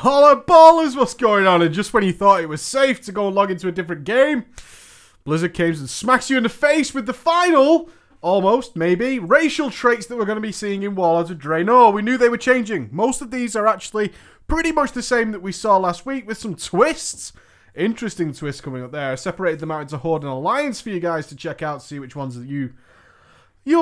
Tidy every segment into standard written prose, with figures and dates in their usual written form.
Holla ballers, what's going on? And just when you thought it was safe to go and log into a different game, Blizzard comes and smacks you in the face with the final, almost, maybe, racial traits that we're going to be seeing in Warlords of Draenor. We knew they were changing. Most of these are actually pretty much the same that we saw last week with some twists. Interesting twists coming up there. I separated them out into Horde and Alliance for you guys to check out, see which ones that you've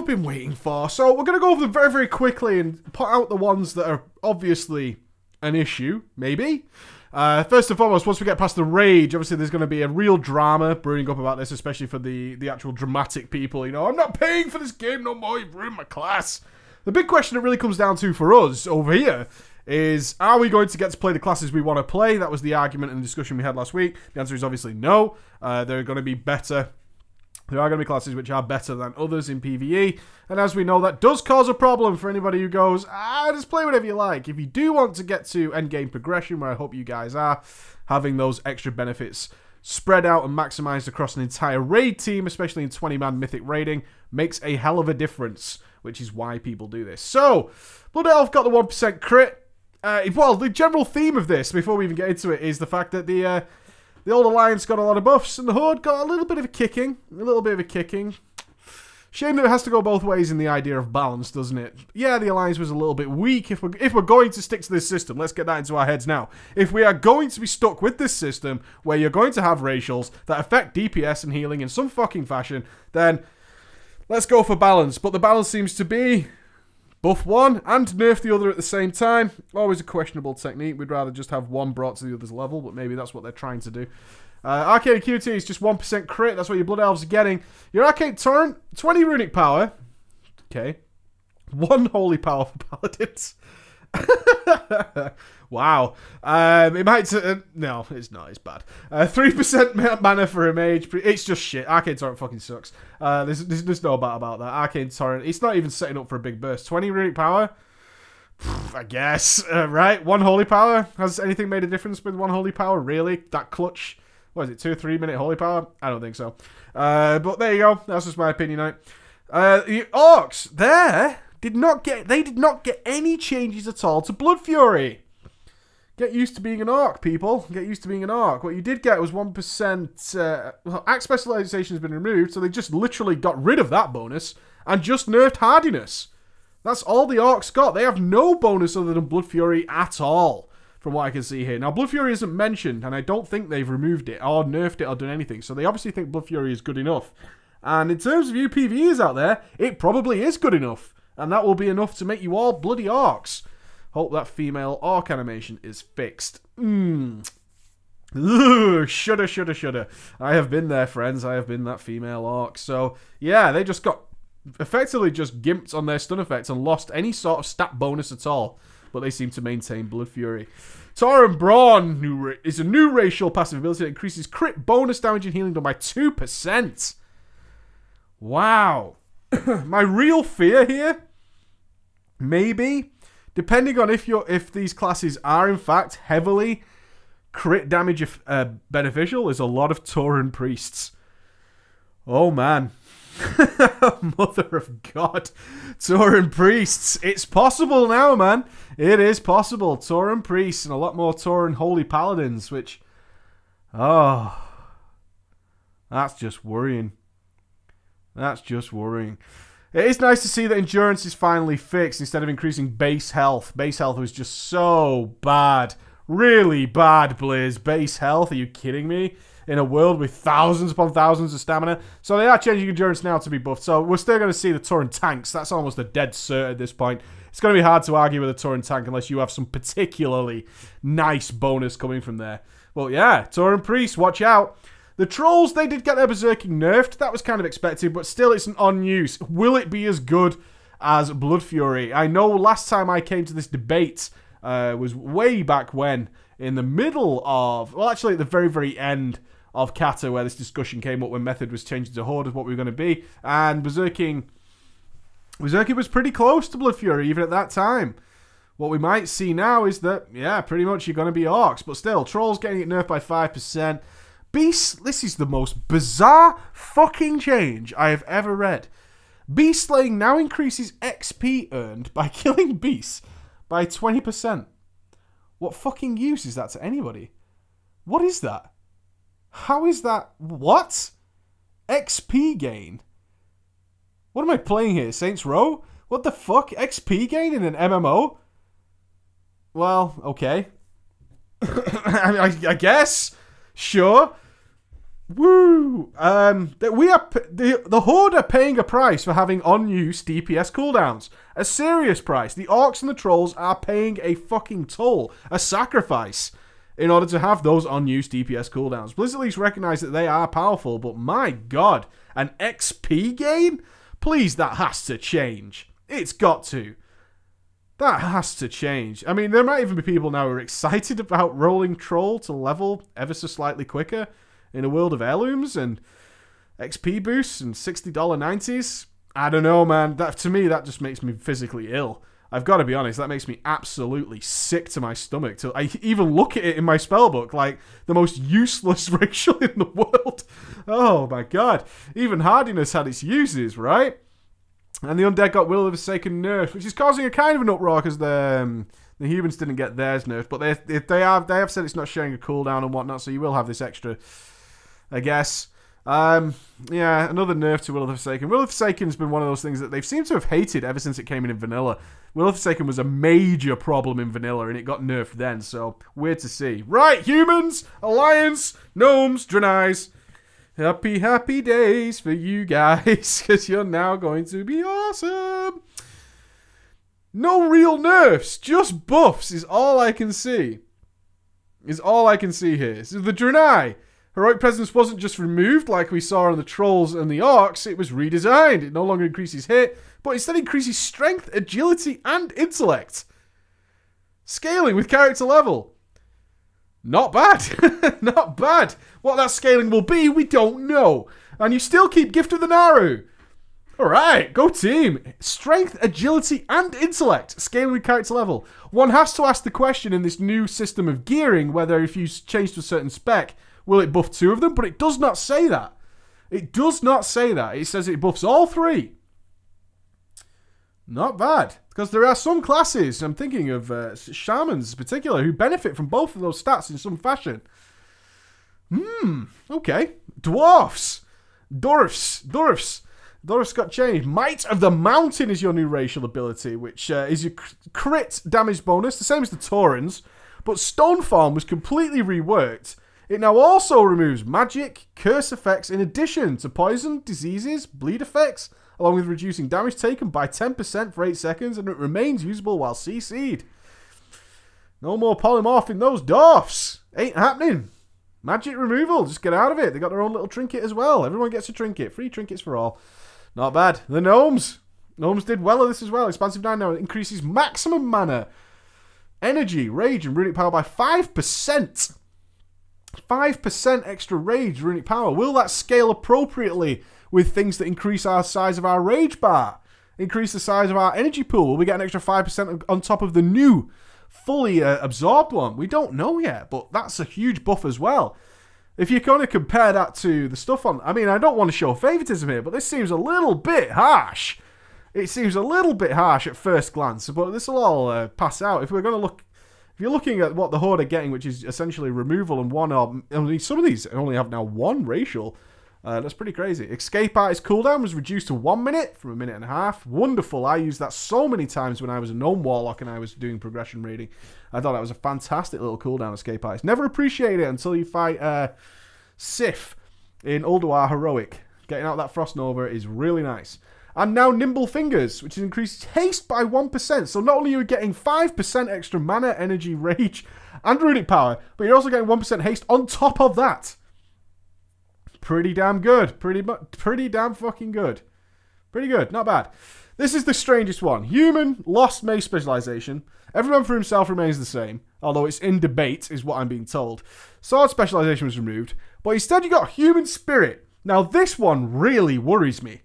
been waiting for. So we're going to go over them very, very quickly and put out the ones that are obviously an issue, maybe. First and foremost, once we get past the rage, obviously there's going to be a real drama brewing up about this, especially for the actual dramatic people. You know, I'm not paying for this game no more, you've ruined my class. The big question that really comes down to for us over here is, are we going to get to play the classes we want to play? That was the argument and discussion we had last week. The answer is obviously no. They're going to be better. There are going to be classes which are better than others in PvE, and as we know, that does cause a problem for anybody who goes, just play whatever you like. If you do want to get to endgame progression, where I hope you guys are, having those extra benefits spread out and maximized across an entire raid team, especially in 20-man mythic raiding, makes a hell of a difference, which is why people do this. So, Blood Elf got the 1% crit. Well, the general theme of this, before we even get into it, is the fact that the old Alliance got a lot of buffs, and the Horde got a little bit of a kicking. Shame that it has to go both ways in the idea of balance, doesn't it? Yeah, the Alliance was a little bit weak. If we're going to stick to this system, let's get that into our heads now. If we are going to be stuck with this system, where you're going to have racials that affect DPS and healing in some fucking fashion, then let's go for balance. But the balance seems to be buff one and nerf the other at the same time. Always a questionable technique. We'd rather just have one brought to the other's level, but maybe that's what they're trying to do. Arcade QT is just 1% crit. That's what your Blood Elves are getting. Your Arcade Torrent, 20 runic power. Okay. 1 holy power for Paladins. Wow. It might... no, it's not. It's bad. 3% mana for a mage. It's just shit. Arcade Torrent fucking sucks. There's no doubt about that. Arcade Torrent, it's not even setting up for a big burst. 20 runic power? I guess. Right? 1 holy power? Has anything made a difference with 1 holy power? Really? That clutch? What is it? 2 or 3 minute holy power? I don't think so. But there you go. That's just my opinion on it. The Orcs, they did not get any changes at all to Blood Fury. Get used to being an Orc, people. Get used to being an Orc. What you did get was 1%... well, Axe Specialization has been removed, so they just literally got rid of that bonus and just nerfed Hardiness. That's all the Orcs got. They have no bonus other than Blood Fury at all, from what I can see here. Now, Blood Fury isn't mentioned, and I don't think they've removed it or nerfed it or done anything, so they obviously think Blood Fury is good enough. And in terms of you PvEs out there, it probably is good enough. And that will be enough to make you all bloody Orcs. Hope that female Orc animation is fixed. Ugh, shudder. I have been there, friends. I have been that female Orc. So, yeah, they just got effectively just gimped on their stun effects and lost any sort of stat bonus at all. But they seem to maintain Blood Fury. Tauren Brawn is a new racial passive ability that increases crit bonus damage and healing done by 2%. Wow. My real fear here, maybe, depending on if these classes are in fact heavily crit damage beneficial, is a lot of Tauren Priests. Oh man. Mother of God. Tauren Priests. It's possible now, man. It is possible. Tauren Priests and a lot more Tauren Holy Paladins, which... oh. That's just worrying. That's just worrying. It is nice to see that endurance is finally fixed instead of increasing base health. Base health was just so bad. Really bad, Blizz. Base health? Are you kidding me? In a world with thousands upon thousands of stamina. So they are changing endurance now to be buffed. So we're still going to see the Tauren tanks. That's almost a dead cert at this point. It's going to be hard to argue with a Tauren tank unless you have some particularly nice bonus coming from there. Well, yeah, Tauren Priests, watch out. The Trolls, they did get their Berserking nerfed. That was kind of expected, but still it's an on-use. Will it be as good as Blood Fury? I know last time I came to this debate was way back when, in the middle of... well, actually at the very, very end of Kata, where this discussion came up when Method was changing to Horde as what we were going to be. And Berserking was pretty close to Blood Fury, even at that time. What we might see now is that, yeah, pretty much you're going to be Orcs. But still, Trolls getting it nerfed by 5%. Beast, this is the most bizarre fucking change I have ever read. Beast slaying now increases XP earned by killing beasts by 20%. What fucking use is that to anybody? What is that? How is that? What? XP gain? What am I playing here? Saints Row? What the fuck? XP gain in an MMO? Well, okay. I guess. Sure. Woo! The Horde are paying a price for having unused DPS cooldowns. A serious price. The Orcs and the Trolls are paying a fucking toll. A sacrifice. In order to have those unused DPS cooldowns. Blizz at least recognize that they are powerful, but my god. An XP gain? Please, that has to change. It's got to. That has to change. I mean, there might even be people now who are excited about rolling Troll to level ever so slightly quicker in a world of heirlooms and XP boosts and $60 90s. I don't know, man. To me, that just makes me physically ill. I've got to be honest, that makes me absolutely sick to my stomach. I even look at it in my spellbook like the most useless racial in the world. Oh my god. Even hardiness had its uses, right? And the undead got Will of the Forsaken nerfed, which is causing a kind of an uproar because the humans didn't get theirs nerfed. But they have said it's not sharing a cooldown and whatnot, so you will have this extra, I guess. Yeah, another nerf to Will of the Forsaken. Will of the Forsaken has been one of those things that they've seemed to have hated ever since it came in vanilla. Will of the Forsaken was a major problem in vanilla, and it got nerfed then, so weird to see. Right, humans, Alliance, Gnomes, Draenei's. Happy, happy days for you guys, because you're now going to be awesome. No real nerfs, just buffs is all I can see. Is all I can see here. So the Draenei. Heroic Presence wasn't just removed like we saw on the Trolls and the Orcs, it was redesigned. It no longer increases hit, but instead increases strength, agility, and intellect. Scaling with character level. Not bad. Not bad. What that scaling will be, we don't know. And you still keep Gift of the Naru. Alright, go team. Strength, agility, and intellect. Scaling with character level. One has to ask the question in this new system of gearing whether if you change to a certain spec, will it buff 2 of them? But it does not say that. It does not say that. It says it buffs all 3. Not bad. Because there are some classes, I'm thinking of shamans in particular, who benefit from both of those stats in some fashion. Okay. Dwarfs. Dwarfs got changed. Might of the Mountain is your new racial ability, which is your crit damage bonus, the same as the Taurens. But Stoneform was completely reworked. It now also removes magic, curse effects, in addition to poison, diseases, bleed effects, along with reducing damage taken by 10% for 8 seconds, and it remains usable while CC'd. No more polymorphing those dwarfs. Ain't happening. Magic removal, just get out of it. They got their own little trinket as well. Everyone gets a trinket. Free trinkets for all. Not bad. The Gnomes. Gnomes did well at this as well. Expansive 9 now increases maximum mana, energy, rage, and runic power by 5%. 5% extra rage, runic power. Will that scale appropriately with things that increase our size of our rage bar? Increase the size of our energy pool? Will we get an extra 5% on top of the new, fully absorbed one? We don't know yet, but that's a huge buff as well. If you're going to compare that to the stuff on... I mean, I don't want to show favoritism here, but this seems a little bit harsh. It seems a little bit harsh at first glance, but this will all pass out. If we're going to look... If you're looking at what the Horde are getting, which is essentially removal and one or... I mean, some of these only have now 1 racial. That's pretty crazy. Escape Artist cooldown was reduced to 1 minute from 1.5 minutes. Wonderful. I used that so many times when I was a Gnome Warlock and I was doing progression raiding. I thought that was a fantastic little cooldown, Escape Artist. Never appreciate it until you fight Sif in Ulduar Heroic. Getting out that Frost Nova is really nice. And now Nimble Fingers, which has increased haste by 1%. So not only are you getting 5% extra mana, energy, rage, and runic power, but you're also getting 1% haste on top of that. Pretty damn good. Pretty damn fucking good. Pretty good. Not bad. This is the strangest one. Human lost mace specialization. Everyone for himself remains the same, although it's in debate, is what I'm being told. Sword specialization was removed, but instead you got human spirit. Now this one really worries me.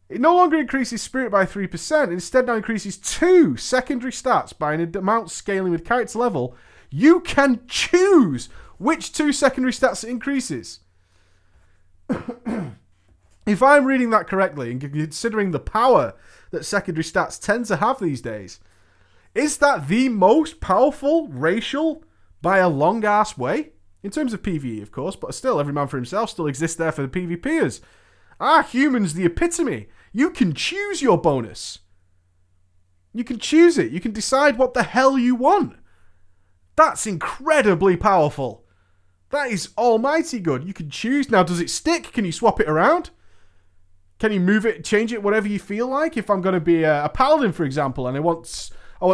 It no longer increases spirit by 3%, instead now increases 2 secondary stats by an amount scaling with character level. You can choose which 2 secondary stats it increases. If I'm reading that correctly, and considering the power that secondary stats tend to have these days, Is that the most powerful racial by a long-ass way? In terms of PvE, of course, but still, every man for himself still exists there for the PvPers. Are humans the epitome? You can choose your bonus. You can choose it. You can decide what the hell you want. That's incredibly powerful. That is almighty good. You can choose. Now, does it stick? Can you swap it around? Can you move it, change it, whatever you feel like? If I'm going to be a paladin, for example, and I want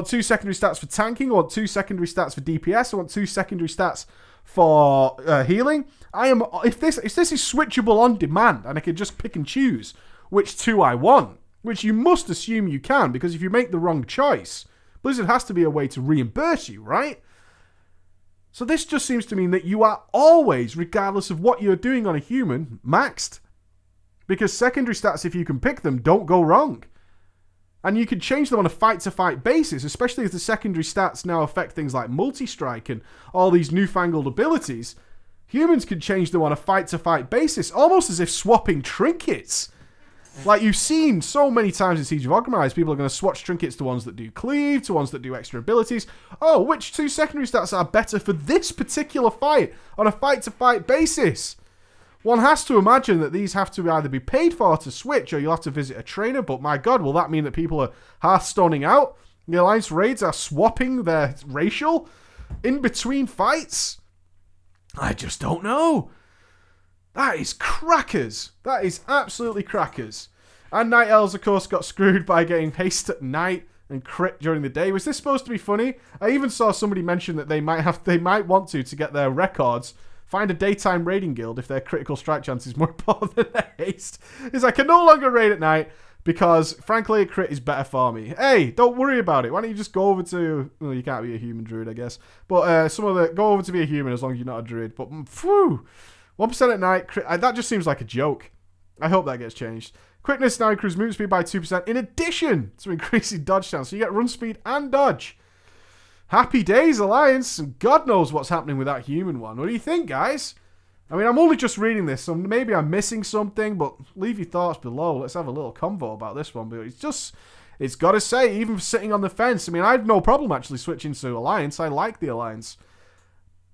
2 secondary stats for tanking, I want 2 secondary stats for DPS, I want 2 secondary stats for healing. If this is switchable on demand, and I can just pick and choose which 2 I want, which you must assume you can, because if you make the wrong choice, Blizzard has to be a way to reimburse you, right? So this just seems to mean that you are always, regardless of what you're doing on a human, maxed. Because secondary stats, if you can pick them, don't go wrong. And you can change them on a fight-to-fight basis, especially as the secondary stats now affect things like multi-strike and all these newfangled abilities. Humans can change them on a fight-to-fight basis, almost as if swapping trinkets. Like you've seen so many times in Siege of Orgrimmar, people are going to swatch trinkets to ones that do cleave, to ones that do extra abilities. Oh, which 2 secondary stats are better for this particular fight on a fight-to-fight basis? One has to imagine that these have to either be paid for to switch, or you'll have to visit a trainer, but my god, will that mean that people are Hearthstoning out? The Alliance raids are swapping their racial in between fights? I just don't know. That is crackers. That is absolutely crackers. And Night Elves, of course, got screwed by getting haste at night and crit during the day. Was this supposed to be funny? I even saw somebody mention that they might want to get their records, find a daytime raiding guild if their critical strike chance is more important than their haste. It's like, I can no longer raid at night because, frankly, a crit is better for me. Hey, don't worry about it. Why don't you just go over to... Well, you can't be a human druid, I guess. But go over to be a human as long as you're not a druid. But, phew... 1% at night, that just seems like a joke. I hope that gets changed. Quickness now increases movement speed by 2%, in addition to increasing dodge chance. So you get run speed and dodge. Happy days, Alliance. And God knows what's happening with that human one. What do you think, guys? I mean, I'm only just reading this, so maybe I'm missing something, but leave your thoughts below. Let's have a little convo about this one. But it's got to say, even for sitting on the fence, I mean, I have no problem actually switching to Alliance. I like the Alliance.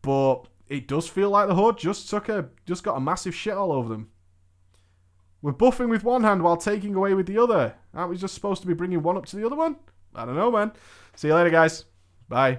But... it does feel like the HUD just got a massive shit all over them. We're buffing with one hand while taking away with the other. Aren't we just supposed to be bringing one up to the other one? I don't know, man. See you later, guys. Bye.